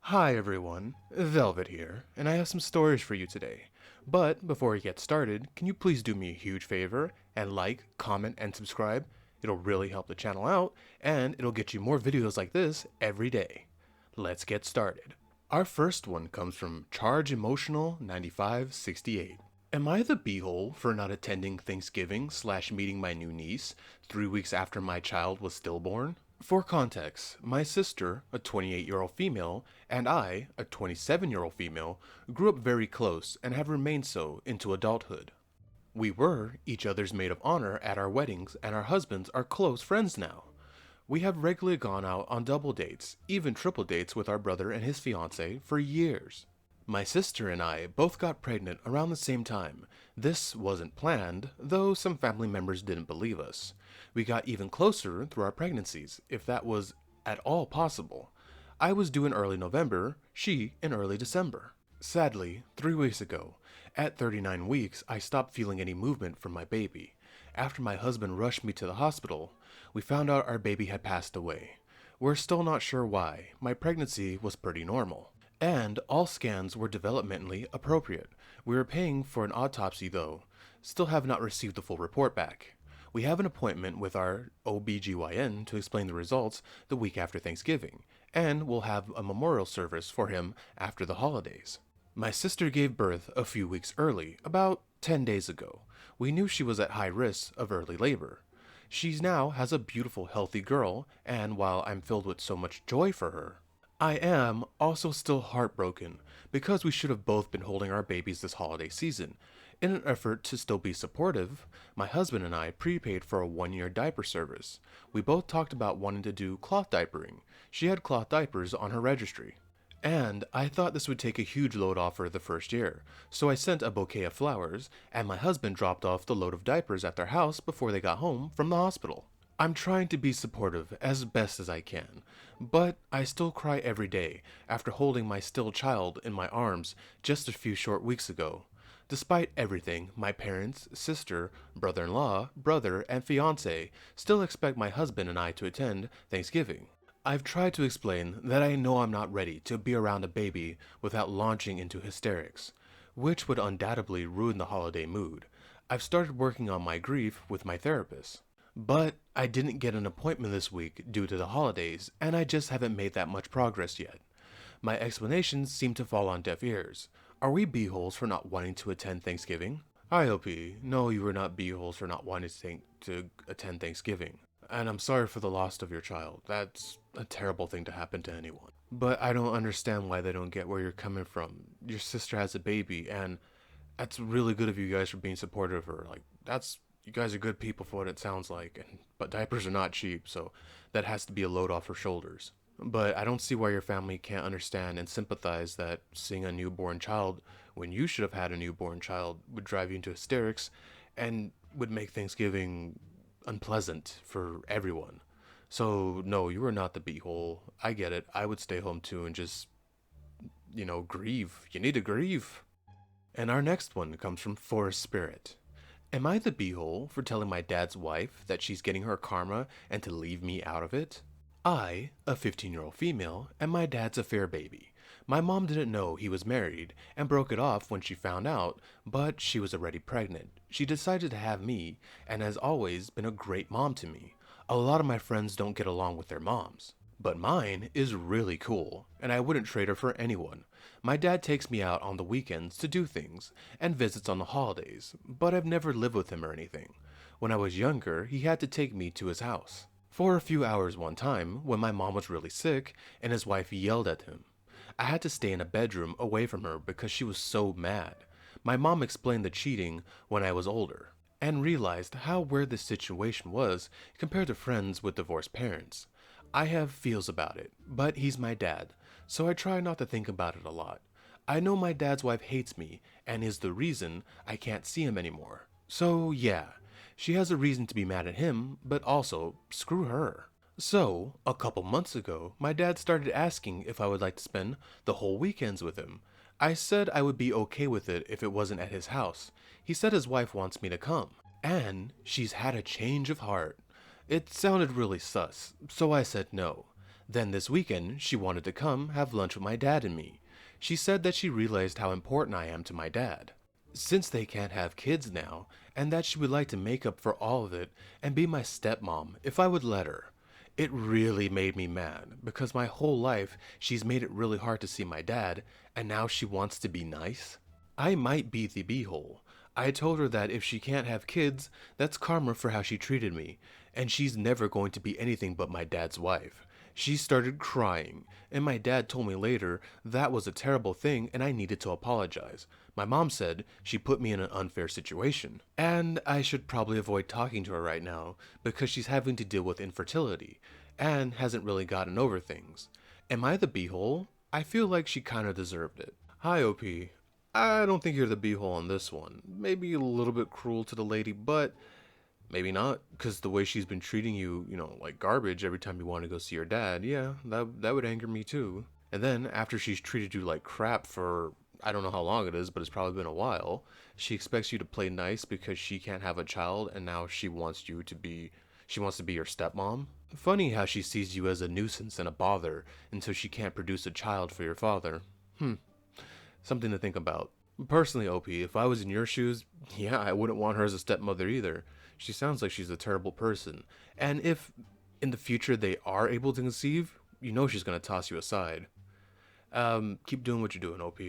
Hi everyone, Velvet here, and I have some stories for you today. But before we get started, can you please do me a huge favor and like, comment, and subscribe? It'll really help the channel out, and it'll get you more videos like this every day. Let's get started. Our first one comes from Charge Emotional 9568. Am I the beehole for not attending Thanksgiving / meeting my new niece 3 weeks after my child was stillborn? For context, my sister, a 28-year-old female, and I, a 27-year-old female, grew up very close and have remained so into adulthood. We were each other's maid of honor at our weddings, and our husbands are close friends now. We have regularly gone out on double dates, even triple dates with our brother and his fiancée for years. My sister and I both got pregnant around the same time. This wasn't planned, though some family members didn't believe us. We got even closer through our pregnancies, if that was at all possible. I was due in early November, she in early December. Sadly, 3 weeks ago, at 39 weeks, I stopped feeling any movement from my baby. After my husband rushed me to the hospital, we found out our baby had passed away. We're still not sure why. My pregnancy was pretty normal. And all scans were developmentally appropriate. We were paying for an autopsy though. Still have not received the full report back. We have an appointment with our OBGYN to explain the results the week after Thanksgiving, and we'll have a memorial service for him after the holidays. My sister gave birth a few weeks early, about 10 days ago. We knew she was at high risk of early labor. She now has a beautiful, healthy girl, and while I'm filled with so much joy for her, I am also still heartbroken because we should have both been holding our babies this holiday season. In an effort to still be supportive, my husband and I prepaid for a 1-year diaper service. We both talked about wanting to do cloth diapering. She had cloth diapers on her registry. And I thought this would take a huge load off her the first year, so I sent a bouquet of flowers, and my husband dropped off the load of diapers at their house before they got home from the hospital. I'm trying to be supportive as best as I can, but I still cry every day after holding my still child in my arms just a few short weeks ago. Despite everything, my parents, sister, brother-in-law, brother, and fiancé still expect my husband and I to attend Thanksgiving. I've tried to explain that I know I'm not ready to be around a baby without launching into hysterics, which would undoubtedly ruin the holiday mood. I've started working on my grief with my therapist. But I didn't get an appointment this week due to the holidays, and I just haven't made that much progress yet. My explanations seem to fall on deaf ears. Are we beeholes for not wanting to attend Thanksgiving? IOP, no, you are not beeholes for not wanting to attend Thanksgiving. And I'm sorry for the loss of your child. That's a terrible thing to happen to anyone. But I don't understand why they don't get where you're coming from. Your sister has a baby, and that's really good of you guys for being supportive of her. You guys are good people for what it sounds like, but diapers are not cheap, so that has to be a load off her shoulders. But I don't see why your family can't understand and sympathize that seeing a newborn child when you should have had a newborn child would drive you into hysterics and would make Thanksgiving unpleasant for everyone. So, no, you are not the beehole. I get it. I would stay home too and just, grieve. You need to grieve. And our next one comes from Forest Spirit. Am I the beehole for telling my dad's wife that she's getting her karma and to leave me out of it? I, a 15-year-old female, am my dad's affair baby. My mom didn't know he was married and broke it off when she found out, but she was already pregnant. She decided to have me and has always been a great mom to me. A lot of my friends don't get along with their moms, but mine is really cool, and I wouldn't trade her for anyone. My dad takes me out on the weekends to do things, and visits on the holidays, but I've never lived with him or anything. When I was younger, he had to take me to his house for a few hours one time when my mom was really sick and his wife yelled at him. I had to stay in a bedroom away from her because she was so mad. My mom explained the cheating when I was older, and realized how weird this situation was compared to friends with divorced parents. I have feels about it, but he's my dad, so I try not to think about it a lot. I know my dad's wife hates me and is the reason I can't see him anymore. So yeah, she has a reason to be mad at him, but also screw her. So, a couple months ago, my dad started asking if I would like to spend the whole weekends with him. I said I would be okay with it if it wasn't at his house. He said his wife wants me to come, and she's had a change of heart. It sounded really sus, so I said no. Then this weekend, she wanted to come have lunch with my dad and me. She said that she realized how important I am to my dad, since they can't have kids now, and that she would like to make up for all of it and be my stepmom if I would let her. It really made me mad because my whole life she's made it really hard to see my dad, and now she wants to be nice. I might be the beehole. I told her that if she can't have kids, that's karma for how she treated me, and she's never going to be anything but my dad's wife. She started crying, and my dad told me later that was a terrible thing and I needed to apologize. My mom said she put me in an unfair situation, and I should probably avoid talking to her right now because she's having to deal with infertility and hasn't really gotten over things. Am I the beehole? I feel like she kinda deserved it. Hi, OP. I don't think you're the beehole on this one. Maybe a little bit cruel to the lady, but maybe not, because the way she's been treating you, like garbage every time you want to go see your dad, yeah, that would anger me too. And then, after she's treated you like crap for, I don't know how long it is, but it's probably been a while, she expects you to play nice because she can't have a child, and now she wants to be your stepmom? Funny how she sees you as a nuisance and a bother until she can't produce a child for your father. Something to think about. Personally, OP, if I was in your shoes, yeah, I wouldn't want her as a stepmother either. She sounds like she's a terrible person. And if in the future they are able to conceive, you know she's gonna toss you aside. Keep doing what you're doing, OP.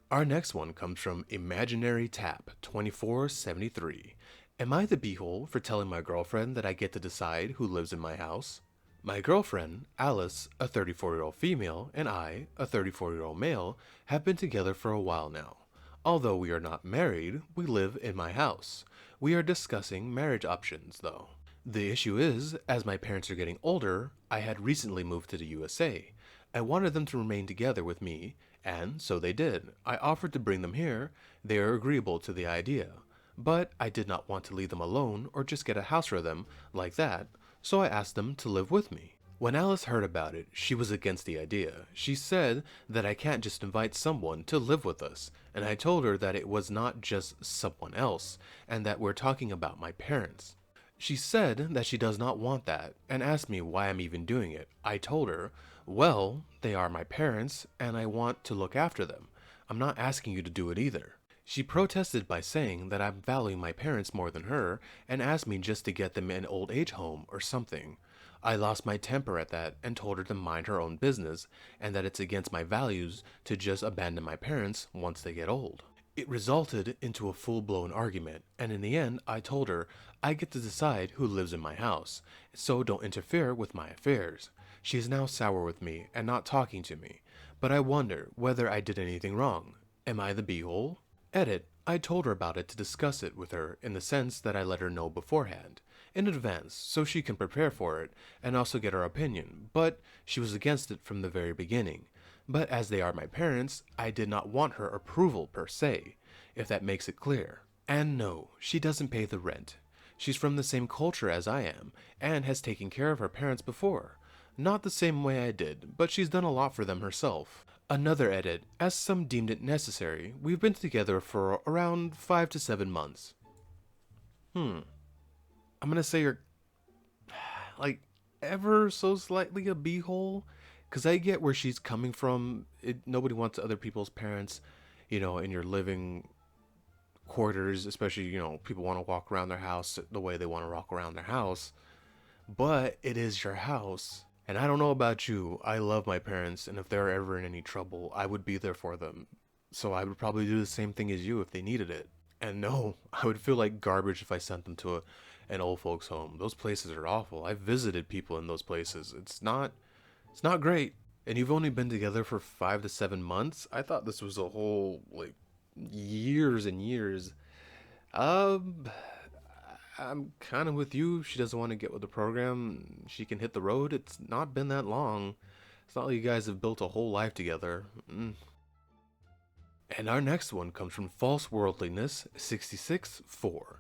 Our next one comes from Imaginary Tap 2473. Am I the beehole for telling my girlfriend that I get to decide who lives in my house? My girlfriend, Alice, a 34-year-old female, and I, a 34-year-old male, have been together for a while now. Although we are not married, we live in my house. We are discussing marriage options, though. The issue is, as my parents are getting older, I had recently moved to the USA. I wanted them to remain together with me, and so they did. I offered to bring them here. They are agreeable to the idea. But I did not want to leave them alone or just get a house for them like that, so I asked them to live with me. When Alice heard about it, she was against the idea. She said that I can't just invite someone to live with us, and I told her that it was not just someone else, and that we're talking about my parents. She said that she does not want that, and asked me why I'm even doing it. I told her, well, they are my parents, and I want to look after them. I'm not asking you to do it either. She protested by saying that I'm valuing my parents more than her, and asked me just to get them an old age home or something. I lost my temper at that and told her to mind her own business, and that it's against my values to just abandon my parents once they get old. It resulted into a full-blown argument, and in the end I told her I get to decide who lives in my house, so don't interfere with my affairs. She is now sour with me and not talking to me, but I wonder whether I did anything wrong. Am I the beehole? Edit. I told her about it to discuss it with her in the sense that I let her know beforehand, in advance, so she can prepare for it and also get her opinion, but she was against it from the very beginning. But as they are my parents, I did not want her approval per se, if that makes it clear. And no, she doesn't pay the rent. She's from the same culture as I am, and has taken care of her parents before. Not the same way I did, but she's done a lot for them herself. Another edit, as some deemed it necessary, we've been together for around 5 to 7 months. I'm gonna say you're, like, ever so slightly a beehole, because I get where she's coming from. Nobody wants other people's parents, in your living quarters, especially, people want to walk around their house the way they want to walk around their house, but it is your house. And I don't know about you, I love my parents, and if they're ever in any trouble, I would be there for them. So I would probably do the same thing as you if they needed it. And no, I would feel like garbage if I sent them to an old folks home. Those places are awful. I've visited people in those places. It's not great. And you've only been together for 5 to 7 months? I thought this was a whole, like, years and years. Um, I'm kind of with you. She doesn't want to get with the program. She can hit the road. It's not been that long. It's not like you guys have built a whole life together. And our next one comes from False Worldliness 66-4.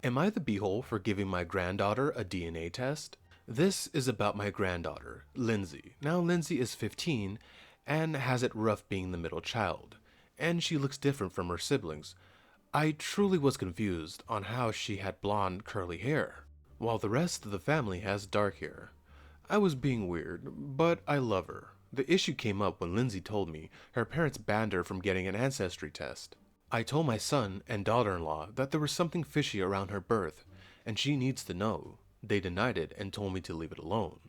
Am I the beehole for giving my granddaughter a DNA test? This is about my granddaughter, Lindsay. Now, Lindsay is 15 and has it rough being the middle child, and she looks different from her siblings. I truly was confused on how she had blonde, curly hair, while the rest of the family has dark hair. I was being weird, but I love her. The issue came up when Lindsay told me her parents banned her from getting an ancestry test. I told my son and daughter-in-law that there was something fishy around her birth, and she needs to know. They denied it and told me to leave it alone.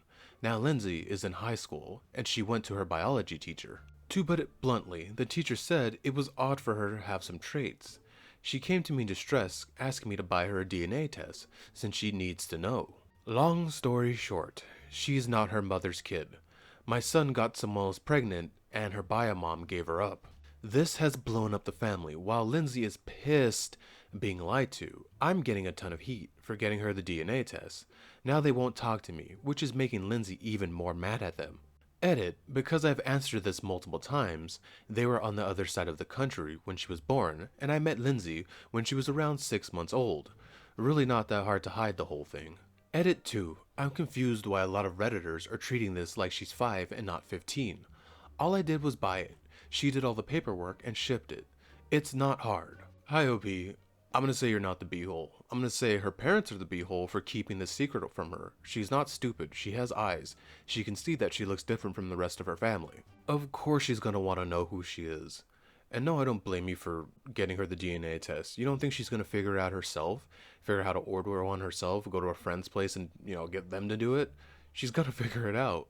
Now Lindsay is in high school, and she went to her biology teacher. To put it bluntly, the teacher said it was odd for her to have some traits. She came to me in distress, asking me to buy her a DNA test, since she needs to know. Long story short, she's not her mother's kid. My son got someone else pregnant, and her bio mom gave her up. This has blown up the family. While Lindsay is pissed being lied to, I'm getting a ton of heat for getting her the DNA test. Now they won't talk to me, which is making Lindsay even more mad at them. Edit, because I've answered this multiple times, they were on the other side of the country when she was born, and I met Lindsay when she was around 6 months old. Really not that hard to hide the whole thing. Edit 2. I'm confused why a lot of Redditors are treating this like she's 5 and not 15. All I did was buy it. She did all the paperwork and shipped it. It's not hard. Hi OP, I'm gonna say you're not the beehole. I'm gonna say her parents are the beehole for keeping this secret from her. She's not stupid, she has eyes. She can see that she looks different from the rest of her family. Of course she's gonna want to know who she is. And no, I don't blame you for getting her the DNA test. You don't think she's gonna figure it out herself? Figure out how to order one herself, go to a friend's place and, get them to do it? She's gonna figure it out.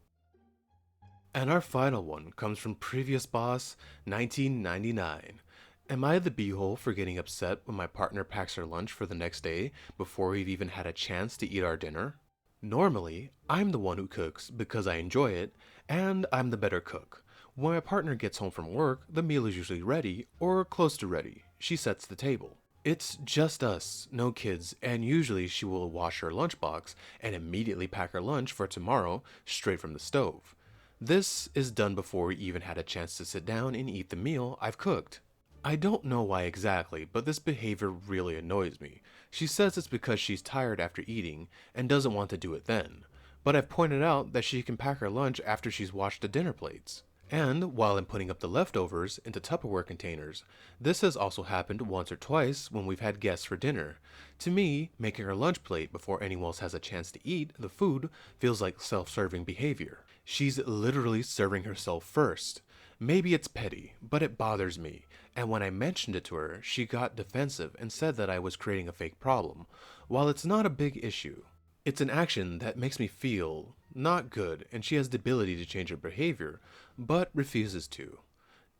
And our final one comes from previous boss, 1999. Am I the beehole for getting upset when my partner packs her lunch for the next day before we've even had a chance to eat our dinner? Normally, I'm the one who cooks because I enjoy it, and I'm the better cook. When my partner gets home from work, the meal is usually ready, or close to ready. She sets the table. It's just us, no kids, and usually she will wash her lunchbox and immediately pack her lunch for tomorrow straight from the stove. This is done before we even had a chance to sit down and eat the meal I've cooked. I don't know why exactly, but this behavior really annoys me. She says it's because she's tired after eating and doesn't want to do it then. But I've pointed out that she can pack her lunch after she's washed the dinner plates. And while I'm putting up the leftovers into Tupperware containers, this has also happened once or twice when we've had guests for dinner. To me, making her lunch plate before anyone else has a chance to eat the food feels like self-serving behavior. She's literally serving herself first. Maybe it's petty, but it bothers me, and when I mentioned it to her, she got defensive and said that I was creating a fake problem. While it's not a big issue, it's an action that makes me feel not good, and she has the ability to change her behavior, but refuses to.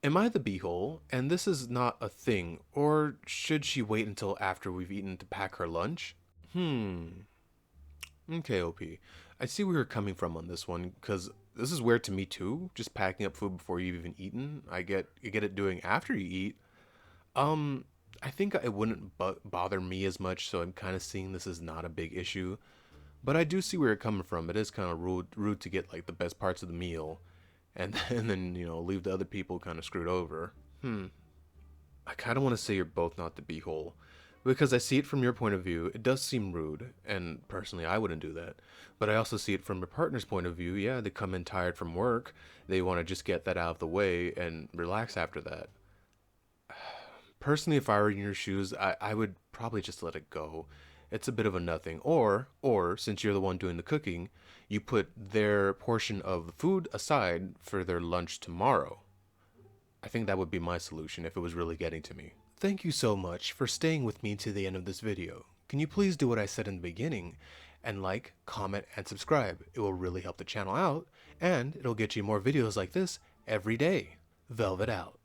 Am I the beehole, and this is not a thing, or should she wait until after we've eaten to pack her lunch? Okay, OP. I see where you're coming from on this one, because this is weird to me too, just packing up food before you've even eaten. You get it doing after you eat. I think it wouldn't bother me as much, so I'm kind of seeing this as not a big issue. But I do see where you're coming from. It is kind of rude to get like the best parts of the meal, and then leave the other people kind of screwed over. I kind of want to say you're both not the beehole, because I see it from your point of view. It does seem rude, and personally, I wouldn't do that. But I also see it from your partner's point of view. Yeah, they come in tired from work. They want to just get that out of the way and relax after that. Personally, if I were in your shoes, I would probably just let it go. It's a bit of a nothing. Or since you're the one doing the cooking, you put their portion of the food aside for their lunch tomorrow. I think that would be my solution if it was really getting to me. Thank you so much for staying with me to the end of this video. Can you please do what I said in the beginning and like, comment, and subscribe? It will really help the channel out, and it'll get you more videos like this every day. Velvet out.